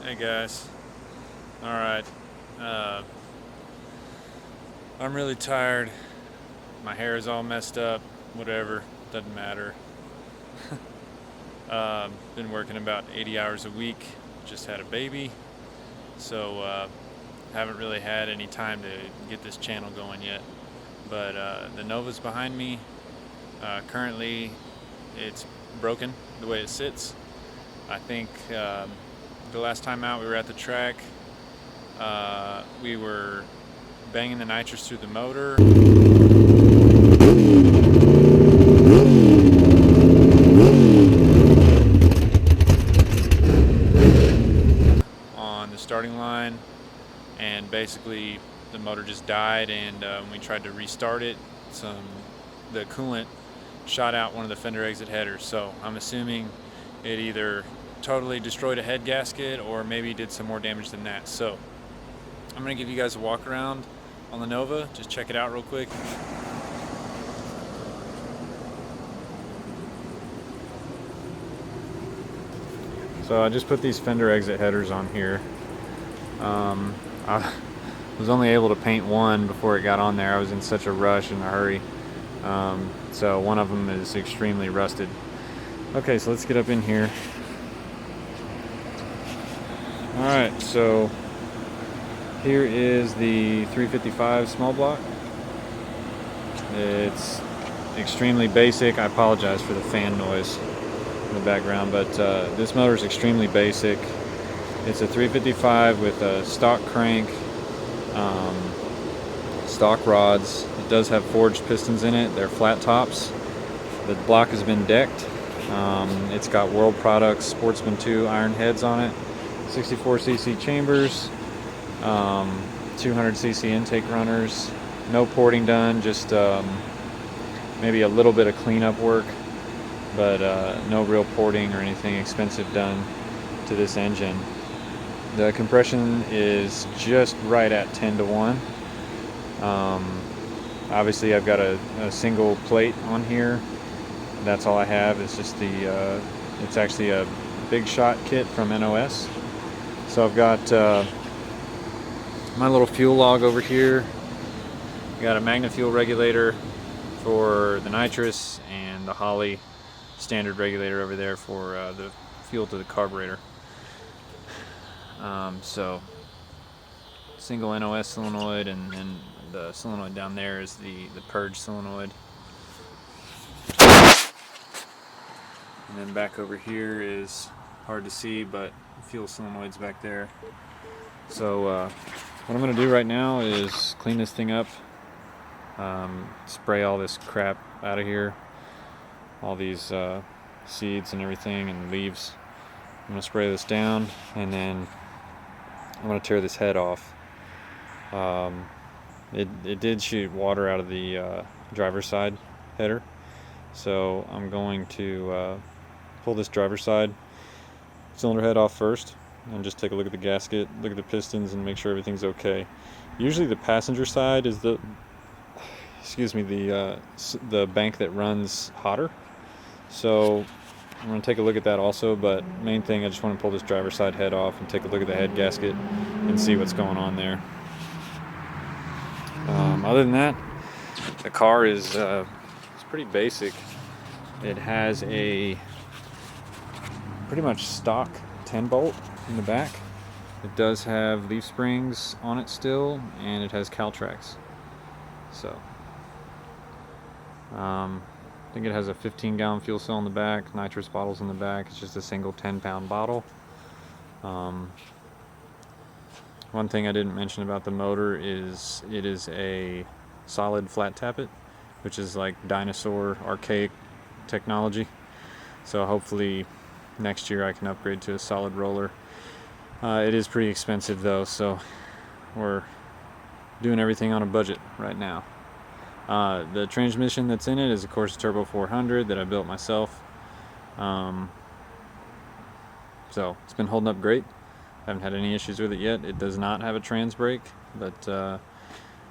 Hey guys, alright, I'm really tired, my hair is all messed up, whatever, doesn't matter. Been working about 80 hours a week, just had a baby, so haven't really had any time to get this channel going yet, but the Nova's behind me. Currently it's broken the way it sits. I think the last time out we were at the track, we were banging the nitrous through the motor. On the starting line, and basically the motor just died, and when we tried to restart it, the coolant shot out one of the fender exit headers. So I'm assuming it either totally destroyed a head gasket or maybe did some more damage than that. So I'm gonna give you guys a walk around on the Nova, just check it out real quick. So I just put these fender exit headers on here. I was only able to paint one before it got on there. I was in such a rush and a hurry. So one of them is extremely rusted. Okay, so let's get up in here. Alright, so here is the 355 small block. It's extremely basic. I apologize for the fan noise in the background, but this motor is extremely basic. It's a 355 with a stock crank, stock rods. It does have forged pistons in it. They're flat tops. The block has been decked. It's got World Products Sportsman 2 iron heads on it. 64cc chambers, 200cc intake runners, no porting done, just maybe a little bit of cleanup work, but no real porting or anything expensive done to this engine. The compression is just right at 10:1. Obviously I've got a single plate on here. That's all I have. It's just it's actually a big shot kit from NOS. So I've got my little fuel log over here. Got a magnet fuel regulator for the nitrous and the Holley standard regulator over there for the fuel to the carburetor. So single NOS solenoid, and the solenoid down there is the purge solenoid. And then back over here is hard to see, but fuel solenoids back there. So what I'm going to do right now is clean this thing up, spray all this crap out of here, all these seeds and everything and leaves. I'm going to spray this down, and then I'm going to tear this head off. It did shoot water out of the driver's side header, so I'm going to pull this driver's side cylinder head off first and just take a look at the gasket, look at the pistons, and make sure everything's okay. Usually the passenger side is the bank that runs hotter. So I'm going to take a look at that also, but main thing, I just want to pull this driver's side head off and take a look at the head gasket and see what's going on there. Other than that, the car is it's pretty basic. It has a pretty much stock 10 bolt in the back. It does have leaf springs on it still, and it has Caltrax. So I think it has a 15-gallon fuel cell in the back, nitrous bottles in the back. It's just a single 10-pound bottle. One thing I didn't mention about the motor is it is a solid flat tappet, which is like dinosaur archaic technology. So hopefully next year I can upgrade to a solid roller. It is pretty expensive though, so we're doing everything on a budget right now. The transmission that's in it is of course a Turbo 400 that I built myself. So it's been holding up great. Haven't had any issues with it yet. It does not have a trans brake, but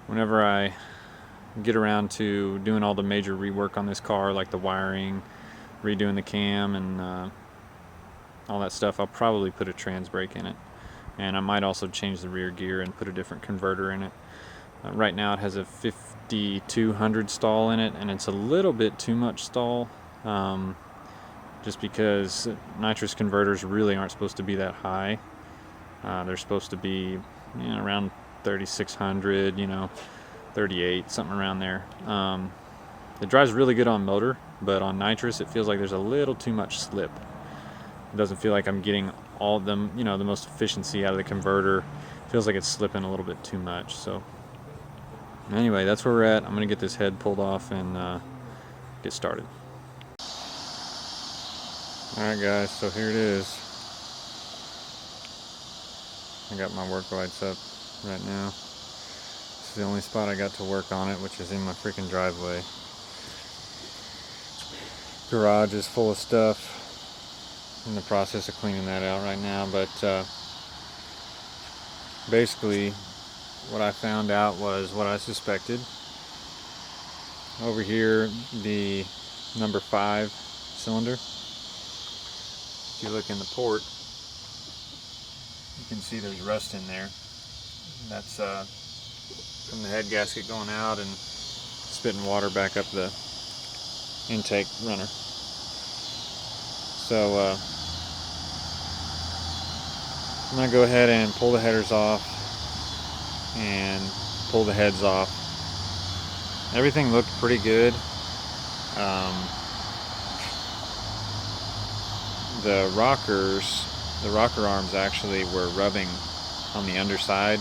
whenever I get around to doing all the major rework on this car, like the wiring, redoing the cam, and all that stuff, I'll probably put a trans brake in it. And I might also change the rear gear and put a different converter in it. Right now it has a 5200 stall in it, and it's a little bit too much stall, just because nitrous converters really aren't supposed to be that high. They're supposed to be around 3600, 38, something around there. It drives really good on motor, but on nitrous it feels like there's a little too much slip. It doesn't feel like I'm getting all of them, the most efficiency out of the converter. It feels like it's slipping a little bit too much. So anyway, that's where we're at. I'm gonna get this head pulled off and get started. Alright guys, so here it is. I got my work lights up right now. This is the only spot I got to work on it, which is in my freaking driveway. Garage is full of stuff. In the process of cleaning that out right now, but basically what I found out was what I suspected. Over here, the number 5 cylinder, if you look in the port, you can see there's rust in there. That's from the head gasket going out and spitting water back up the intake runner. So I'm going to go ahead and pull the headers off and pull the heads off. Everything looked pretty good. The rocker arms actually were rubbing on the underside.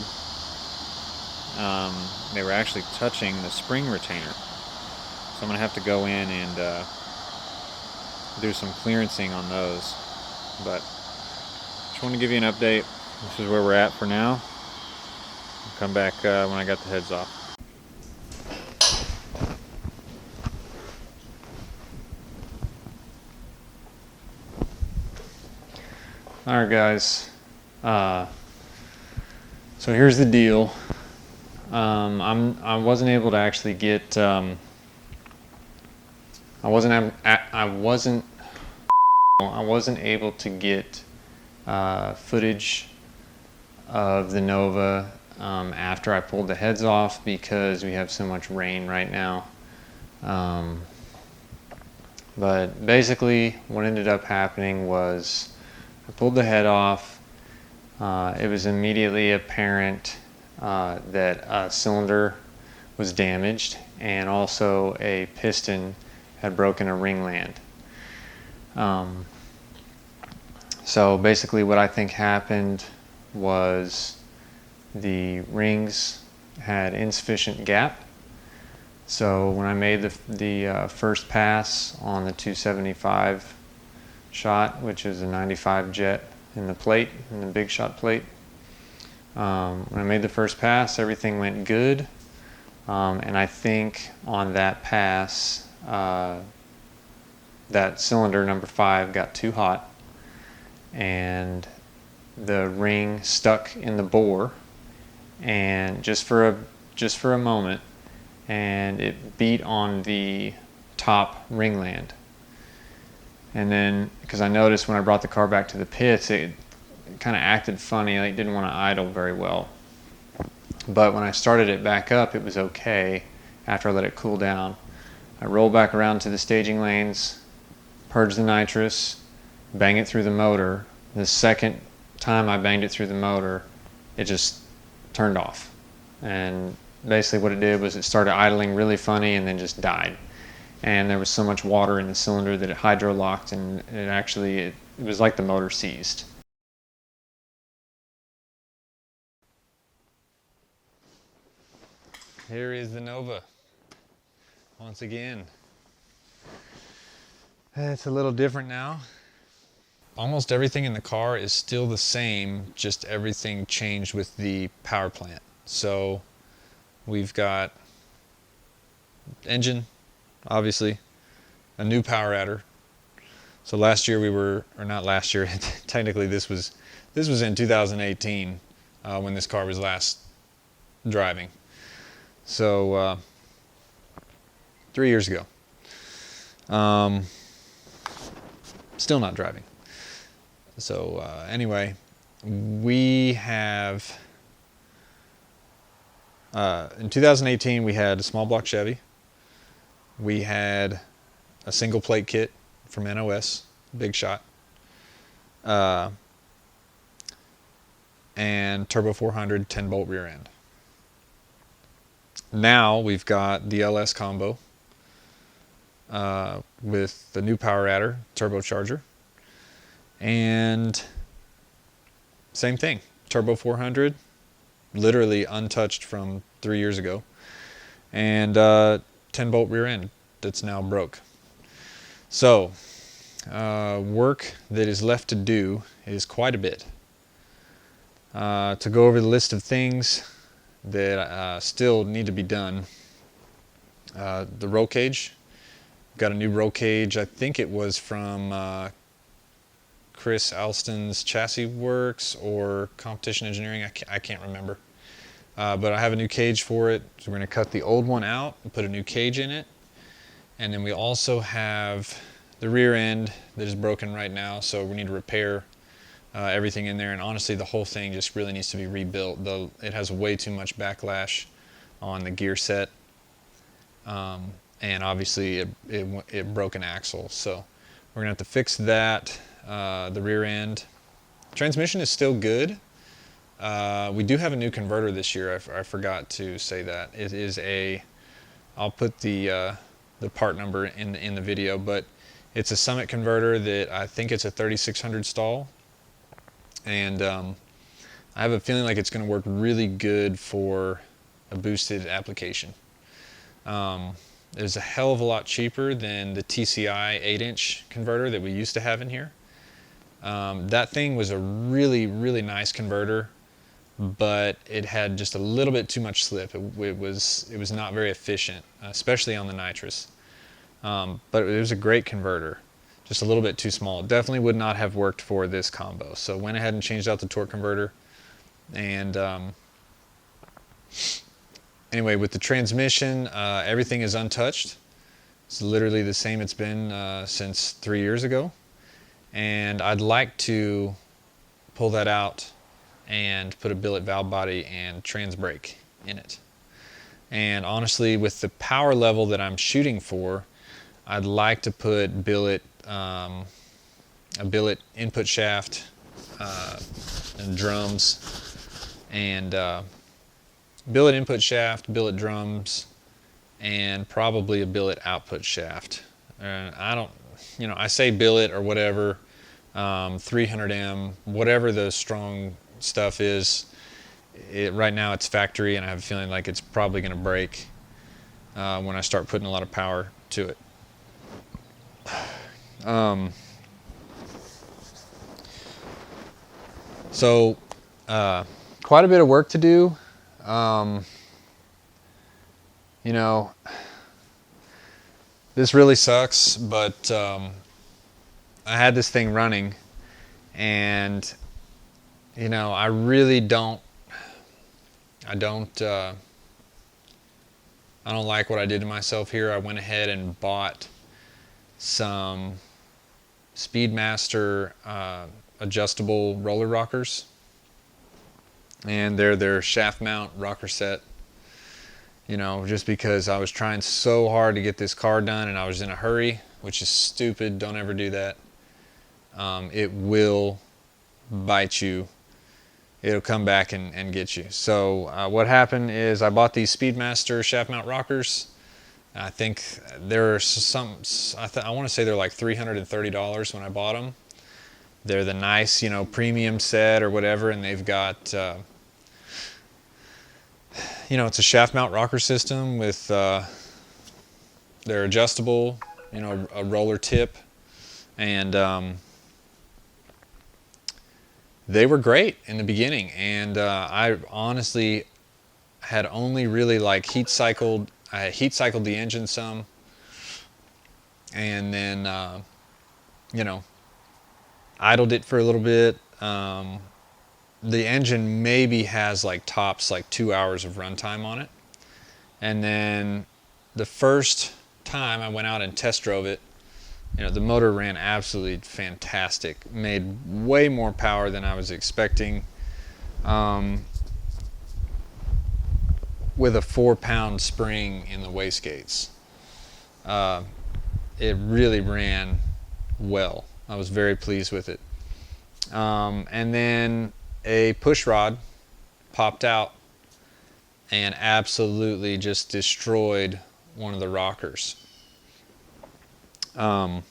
They were actually touching the spring retainer. So I'm going to have to go in and do some clearancing on those. But just want to give you an update. This is where we're at for now. I'll come back when I got the heads off. Alright guys, so here's the deal. I wasn't able to actually get I wasn't able to get footage of the Nova after I pulled the heads off because we have so much rain right now. But basically what ended up happening was I pulled the head off. It was immediately apparent that a cylinder was damaged and also a piston had broken a ringland. So basically what I think happened was the rings had insufficient gap. So when I made the first pass on the 275 shot, which is a 95 jet in the plate, in the big shot plate, when I made the first pass, everything went good. And I think on that pass, that cylinder number 5 got too hot and the ring stuck in the bore, and just for a moment, and it beat on the top ringland. And then, because I noticed when I brought the car back to the pits, it kind of acted funny, like it didn't want to idle very well. But when I started it back up, it was okay after I let it cool down. I rolled back around to the staging lanes, purged the nitrous, bang it through the motor. The second time I banged it through the motor, it just turned off. And basically what it did was it started idling really funny and then just died. And there was so much water in the cylinder that it hydro-locked, and it was like the motor seized. Here is the Nova once again. It's a little different now. Almost everything in the car is still the same, just everything changed with the power plant. So we've got engine, obviously, a new power adder. So last year or not last year, technically this was in 2018 when this car was last driving. So 3 years ago. Still not driving. So anyway, we have in 2018 we had a small block Chevy. We had a single plate kit from NOS, Big Shot, and turbo 400 10-bolt rear end. Now we've got the LS combo with the new power adder, turbocharger, and same thing, turbo 400, literally untouched from 3 years ago, and 10-bolt rear end that's now broke. So work that is left to do is quite a bit. To go over the list of things that still need to be done, the roll cage. Got a new roll cage. I think it was from Chris Alston's Chassis Works or Competition Engineering. I can't remember. But I have a new cage for it. So we're going to cut the old one out and put a new cage in it. And then we also have the rear end that is broken right now, so we need to repair everything in there. And honestly, the whole thing just really needs to be rebuilt. It has way too much backlash on the gear set, and obviously it broke an axle. So we're gonna have to fix that. The rear end, transmission is still good. We do have a new converter this year. I forgot to say that. It is I'll put the part number in the video, but it's a Summit converter that I think it's a 3600 stall, and I have a feeling like it's going to work really good for a boosted application. It's a hell of a lot cheaper than the TCI 8-inch converter that we used to have in here. That thing was a really, really nice converter, but it had just a little bit too much slip. It was not very efficient, especially on the nitrous. But it was a great converter, just a little bit too small. It definitely would not have worked for this combo. So went ahead and changed out the torque converter. And anyway, with the transmission, everything is untouched. It's literally the same it's been since 3 years ago. And I'd like to pull that out and put a billet valve body and trans brake in it. And honestly, with the power level that I'm shooting for, I'd like to put a billet input shaft and drums, and billet input shaft, billet drums, and probably a billet output shaft. I say billet or whatever, 300M, whatever the strong stuff is. Right now it's factory, and I have a feeling like it's probably going to break when I start putting a lot of power to it. So quite a bit of work to do. This really sucks, but I had this thing running, And you know, I really don't I don't like what I did to myself here. I went ahead and bought some Speedmaster adjustable roller rockers, and they're their shaft mount rocker set. You know, just because I was trying so hard to get this car done and I was in a hurry, which is stupid. Don't ever do that. It will bite you. It'll come back and get you. So what happened is I bought these Speedmaster shaft mount rockers. I think there are some, I want to say they're like $330 when I bought them. They're the nice, you know, premium set or whatever, and they've got, you know, it's a shaft mount rocker system with, they're adjustable, you know, a roller tip, and they were great in the beginning. And I honestly had only really like I heat cycled the engine some, and then you know, idled it for a little bit. The engine maybe has like tops like 2 hours of runtime on it. And then the first time I went out and test drove it, you know, the motor ran absolutely fantastic. Made way more power than I was expecting. With a 4-pound spring in the wastegates. It really ran well. I was very pleased with it. And then a push rod popped out and absolutely just destroyed one of the rockers. Got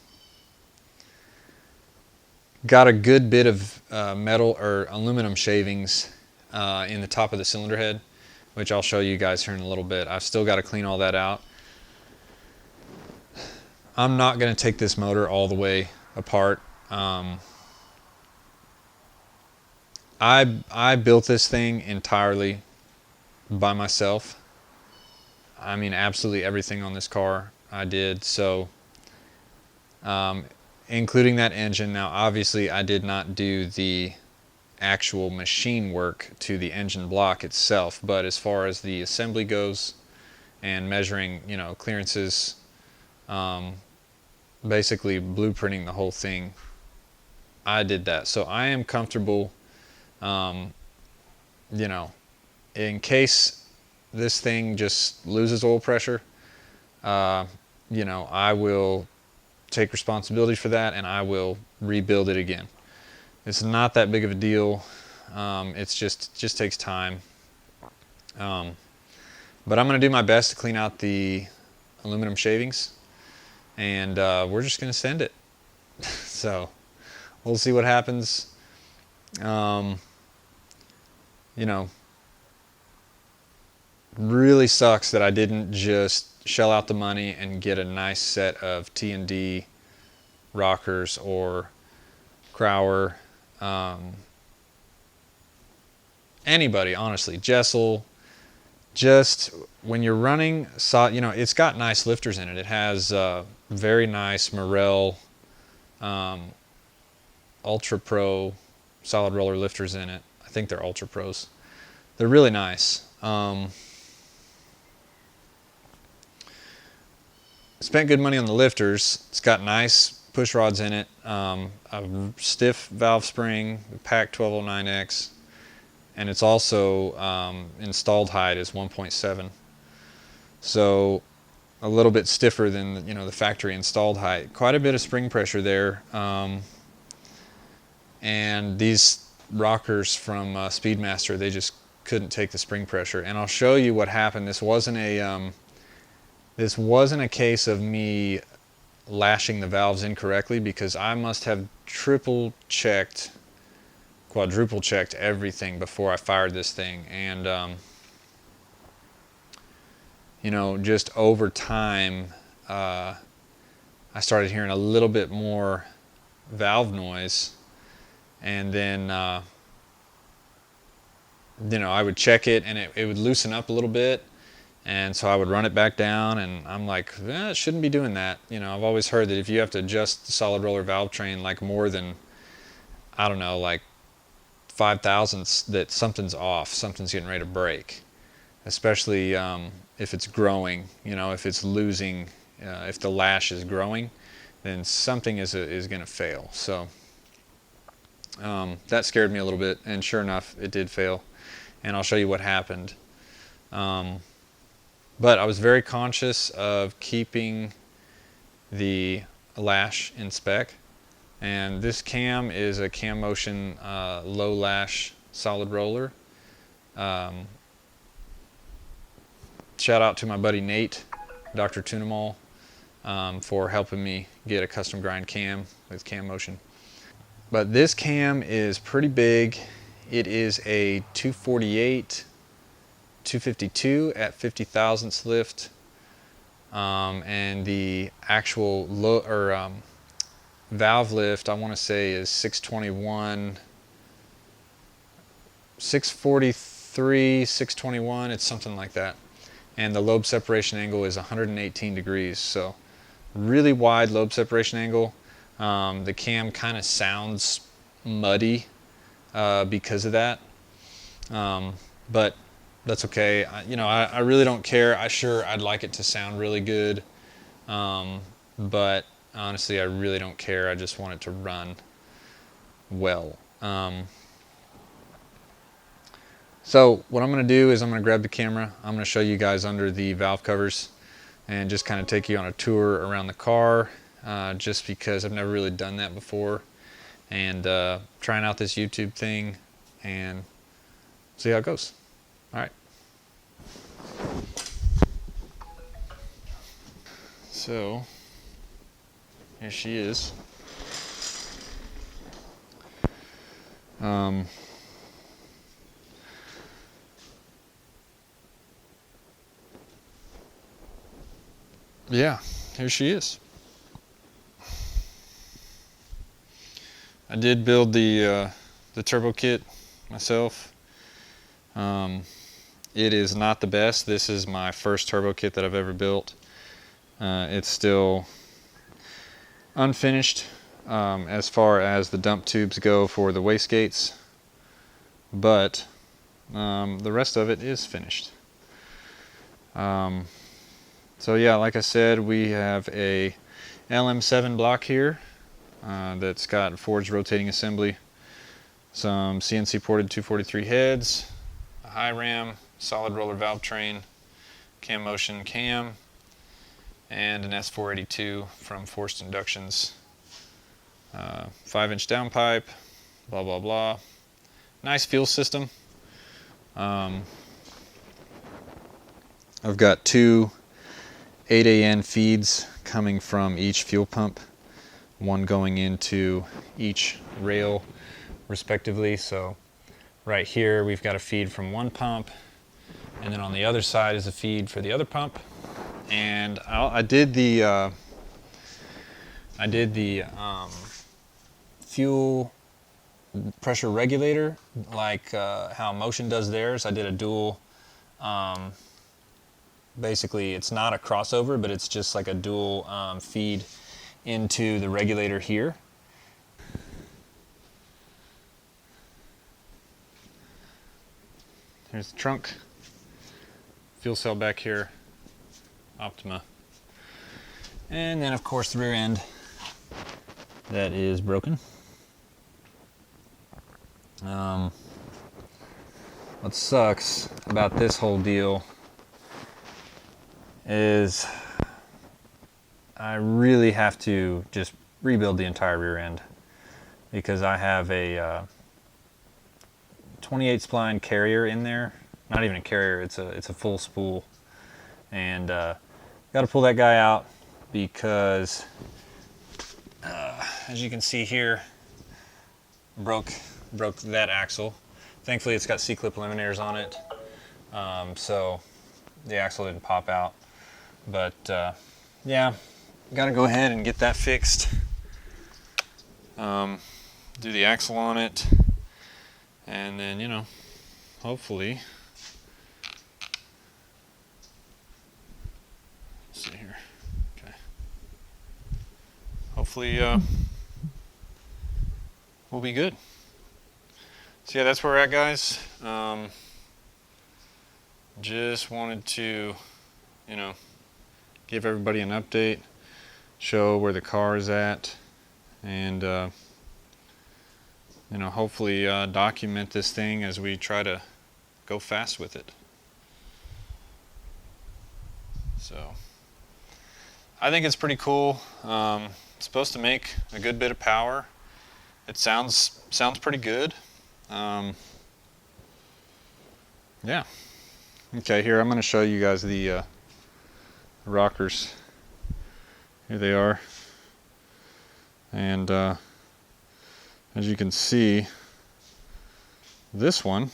a good bit of metal or aluminum shavings in the top of the cylinder head, which I'll show you guys here in a little bit. I've still got to clean all that out. I'm not going to take this motor all the way apart. I built this thing entirely by myself. I mean, absolutely everything on this car I did. So, including that engine. Now, obviously, I did not do the actual machine work to the engine block itself, but as far as the assembly goes and measuring, you know, clearances, basically blueprinting the whole thing, I did that. So I am comfortable, you know, in case this thing just loses oil pressure, you know, I will take responsibility for that and I will rebuild it again. It's not that big of a deal. It just takes time. But I'm going to do my best to clean out the aluminum shavings, and we're just going to send it. So we'll see what happens. You know, really sucks that I didn't just shell out the money and get a nice set of T&D rockers or Crower. Anybody, honestly, Jessel. Just when you're running, you know, it's got nice lifters in it. It has very nice Morel Ultra Pro solid roller lifters in it. I think they're Ultra Pros. They're really nice. Spent good money on the lifters. It's got nice push rods in it, a stiff valve spring, the PAC 1209X, and it's also installed height is 1.7, so a little bit stiffer than, you know, the factory installed height. Quite a bit of spring pressure there, and these rockers from Speedmaster, they just couldn't take the spring pressure. And I'll show you what happened. This wasn't a case of me lashing the valves incorrectly, because I must have triple checked, quadruple checked everything before I fired this thing. And you know, just over time, I started hearing a little bit more valve noise, and then you know, I would check it and it would loosen up a little bit. And so I would run it back down, and I'm like, it shouldn't be doing that. You know, I've always heard that if you have to adjust the solid roller valve train like more than, I don't know, like 5 thousandths that something's off, something's getting ready to break. Especially if it's growing, you know, if it's losing, if the lash is growing, then something is going to fail. So that scared me a little bit, and sure enough, it did fail. And I'll show you what happened. But I was very conscious of keeping the lash in spec. And this cam is a Cam Motion low lash solid roller. Shout out to my buddy Nate, Dr. Tunamall, for helping me get a custom grind cam with Cam Motion. But this cam is pretty big. It is a 248, 252 at 50 thousandths lift. And the actual valve lift, I want to say, is 621, 643, 621, it's something like that. And the lobe separation angle is 118 degrees, so really wide lobe separation angle. The cam kind of sounds muddy because of that, but that's okay. I really don't care. I'd like it to sound really good, but honestly, I really don't care. I just want it to run well. So what I'm going to do is I'm going to grab the camera. I'm going to show you guys under the valve covers and just kind of take you on a tour around the car, just because I've never really done that before, and trying out this YouTube thing and see how it goes. All right. So here she is. Yeah, here she is. I did build the turbo kit myself. It is not the best. This is my first turbo kit that I've ever built. It's still unfinished as far as the dump tubes go for the wastegates, but the rest of it is finished. So yeah, like I said, we have a LM7 block here that's got forged rotating assembly, some CNC ported 243 heads, a high ram, solid roller valve train, Cam Motion cam, and an S482 from Forced Inductions, 5-inch downpipe, blah blah blah. Nice fuel system. I've got two 8AN feeds coming from each fuel pump, one going into each rail respectively. So right here we've got a feed from one pump, and then on the other side is a feed for the other pump. And I did the fuel pressure regulator like how Motion does theirs. I did a dual. Basically, it's not a crossover, but it's just like a dual feed into the regulator here. Here's the trunk, fuel cell back here, Optima, and then of course the rear end that is broken. What sucks about this whole deal is I really have to just rebuild the entire rear end, because I have a 28 spline carrier in there. Not even a carrier, it's a full spool, and got to pull that guy out because as you can see here, broke that axle. Thankfully it's got C-clip eliminators on it, so the axle didn't pop out. But yeah, gotta go ahead and get that fixed. Do the axle on it, and then, you know, hopefully, let's see here. Okay. Hopefully we'll be good. So yeah, that's where we're at, guys. Just wanted to, you know, give everybody an update, show where the car is at, and you know, hopefully document this thing as we try to go fast with it. So I think it's pretty cool. It's supposed to make a good bit of power. It sounds pretty good. Yeah. Okay, here I'm going to show you guys the rockers. Here they are. And as you can see, this one,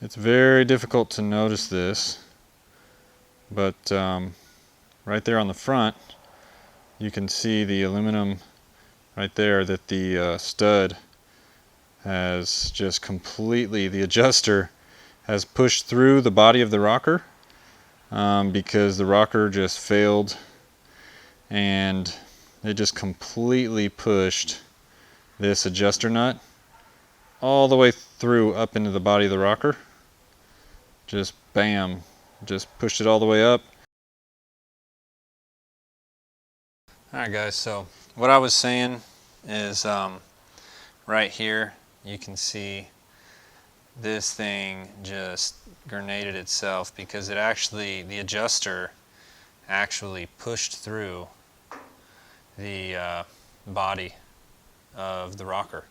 it's very difficult to notice this, but right there on the front, you can see the aluminum right there that the stud has just completely, the adjuster has pushed through the body of the rocker because the rocker just failed, and it just completely pushed this adjuster nut all the way through up into the body of the rocker. Just bam, just pushed it all the way up. Alright guys, so what I was saying is right here you can see this thing just grenaded itself because it actually, the adjuster actually pushed through the body of the rocker.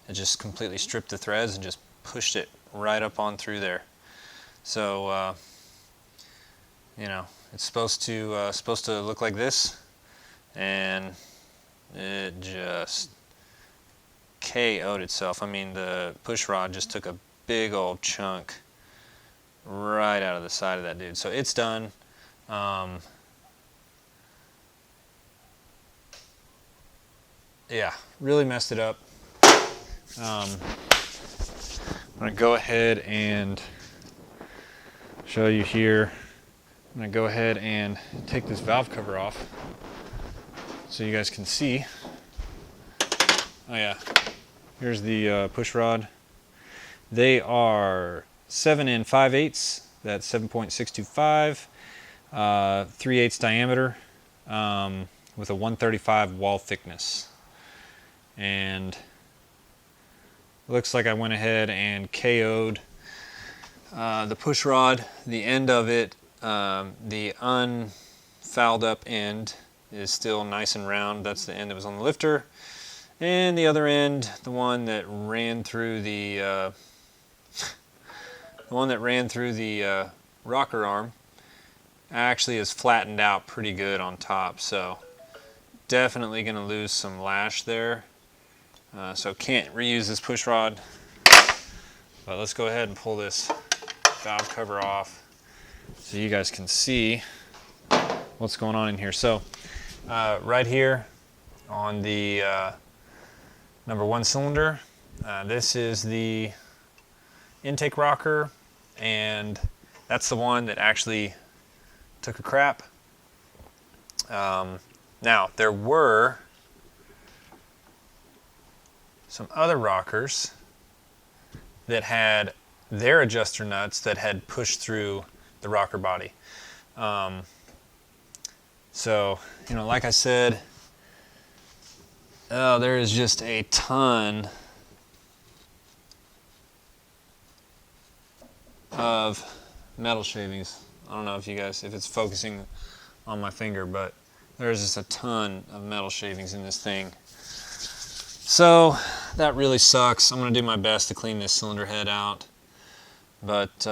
It just completely stripped the threads and just pushed it right up on through there. So you know, it's supposed to look like this, and it just KO'd itself. I mean, the push rod just took a big old chunk right out of the side of that dude. So it's done. Yeah, really messed it up. I'm going to go ahead and show you here. I'm going to go ahead and take this valve cover off so you guys can see. Oh yeah, here's the push rod. They are 7 5/8, that's 7.625, 3/8 diameter, with a 135 wall thickness. And looks like I went ahead and KO'd the push rod. The end of it, the unfouled up end, is still nice and round. That's the end that was on the lifter. And the other end, the one that ran through the rocker arm, actually is flattened out pretty good on top. So definitely going to lose some lash there. So can't reuse this push rod. But let's go ahead and pull this valve cover off so you guys can see what's going on in here. So right here on the number 1 cylinder, this is the intake rocker, and that's the one that actually took a crap. Now, there were some other rockers that had their adjuster nuts that had pushed through the rocker body. So, you know, like I said, there is just a ton of metal shavings. I don't know if it's focusing on my finger, but there's just a ton of metal shavings in this thing. So that really sucks. I'm going to do my best to clean this cylinder head out, but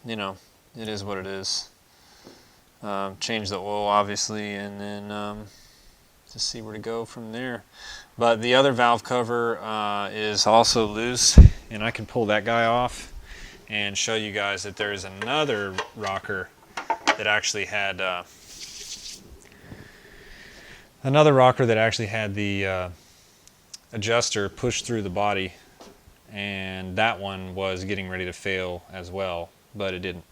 you know, it is what it is. Change the oil obviously, and then just see where to go from there. But the other valve cover is also loose, and I can pull that guy off and show you guys that there is another rocker that actually had the adjuster pushed through the body, and that one was getting ready to fail as well, but it didn't.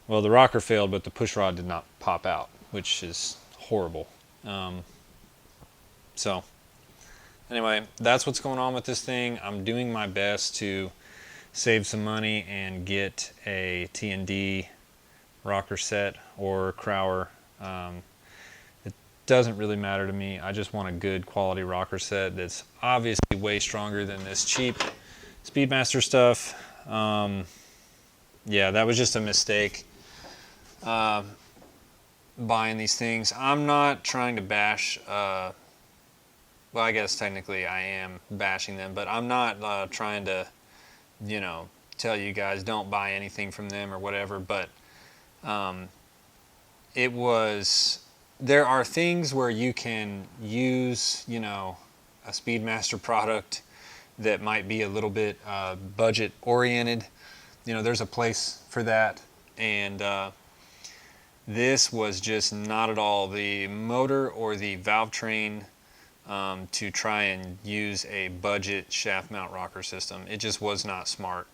Well, the rocker failed, but the push rod did not pop out, which is horrible. So Anyway, that's what's going on with this thing. I'm doing my best to save some money and get a T&D rocker set or Crower. It doesn't really matter to me. I just want a good quality rocker set that's obviously way stronger than this cheap Speedmaster stuff. Yeah, that was just a mistake buying these things. I'm not trying to bash, well, I guess technically I am bashing them, but I'm not trying to, you know, tell you guys don't buy anything from them or whatever, but there are things where you can use, you know, a Speedmaster product that might be a little bit budget oriented. You know, there's a place for that, and this was just not at all the motor or the valve train to try and use a budget shaft mount rocker system. It just was not smart.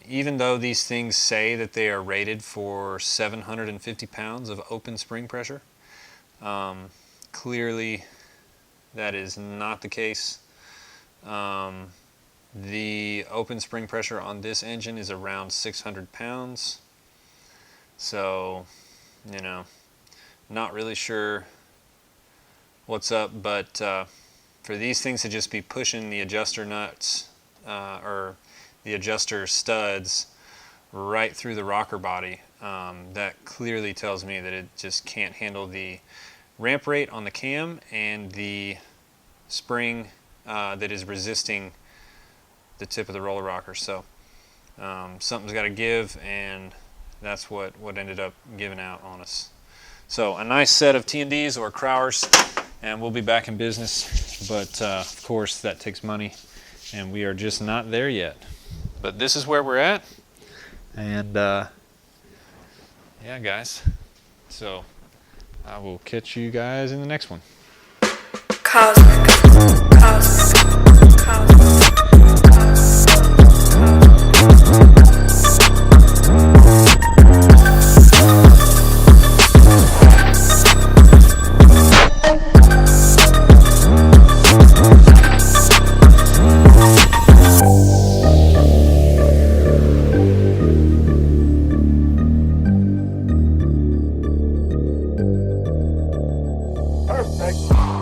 Even though these things say that they are rated for 750 pounds of open spring pressure, clearly that is not the case. The open spring pressure on this engine is around 600 pounds. So, you know, not really sure what's up, but for these things to just be pushing the adjuster nuts or the adjuster studs right through the rocker body, that clearly tells me that it just can't handle the ramp rate on the cam and the spring that is resisting the tip of the roller rocker. So something's got to give, and that's what ended up giving out on us. So a nice set of T&Ds or Crowers, and we'll be back in business, but of course that takes money, and we are just not there yet. But this is where we're at, and yeah, guys, so I will catch you guys in the next one. Cosmic. Perfect.